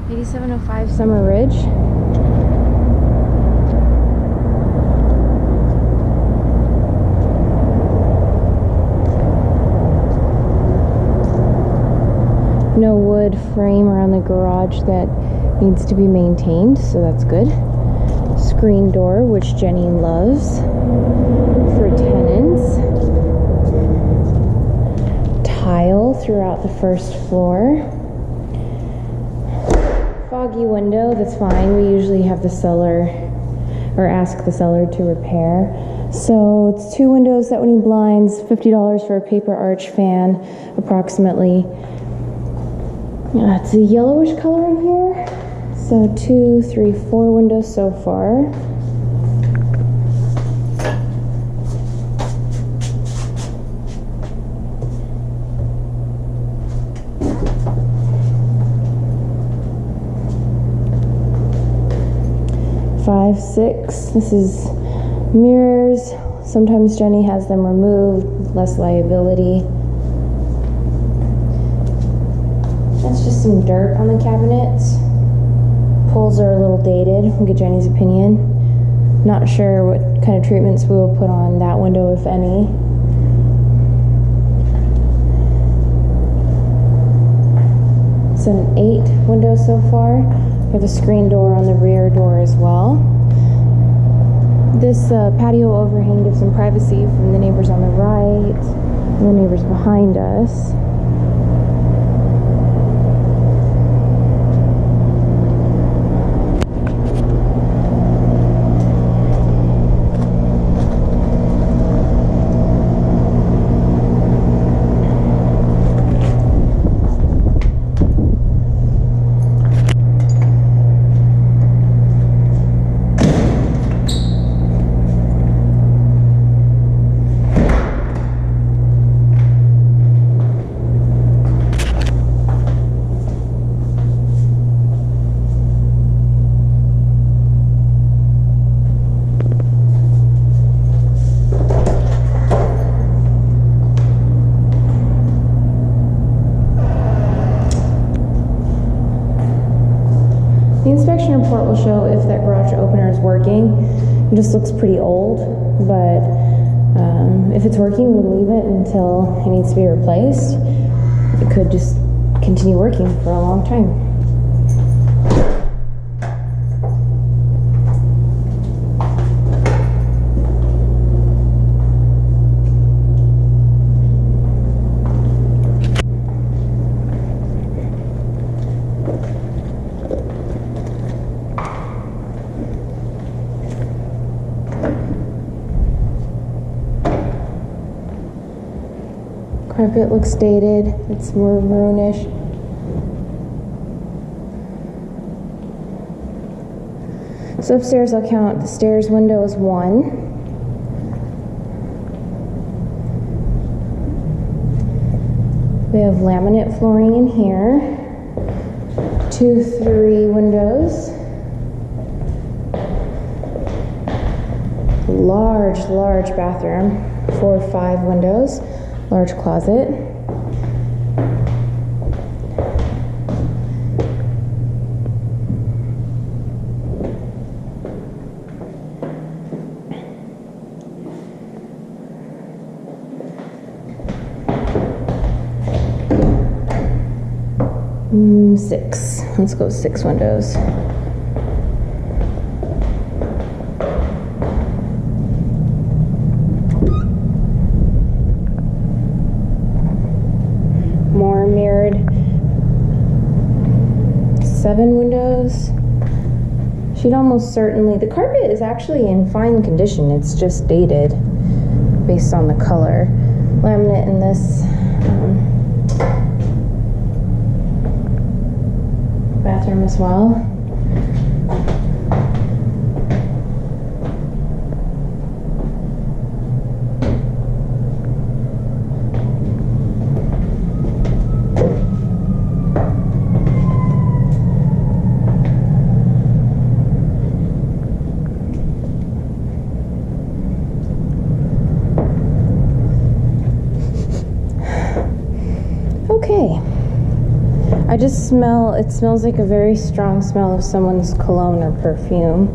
8705 Summer Ridge. No wood frame around the garage that needs to be maintained, so that's good. Screen door, which Jenny loves for tenants. Tile throughout the first floor. Foggy window, that's fine. We usually have the seller, or ask the seller to repair. So it's 2 windows that would need blinds, $50 for a paper arch fan, approximately. It's a yellowish color in here. So 2, 3, 4 windows so far. Five, 6. This is mirrors. Sometimes Jenny has them removed, less liability. That's just some dirt on the cabinets. Pulls are a little dated. We'll get Jenny's opinion. Not sure what kind of treatments we will put on that window, if any. It's an 8 window so far. We have a screen door on the rear door as well. This patio overhang gives some privacy from the neighbors on the right and the neighbors behind us. The inspection report will show if that garage opener is working. It just looks pretty old, but if it's working, we'll leave it until it needs to be replaced. It could just continue working for a long time. Carpet looks dated. It's more maroonish. So upstairs, I'll count the stairs window as 1. We have laminate flooring in here. 2, 3 windows. Large bathroom. 4, 5 windows. Large closet. Six. Let's go 6 windows. More mirrored. 7 windows. She'd almost certainly, the carpet is actually in fine condition. It's just dated based on the color. Laminate in this bathroom as well. it smells like a very strong smell of someone's cologne or perfume.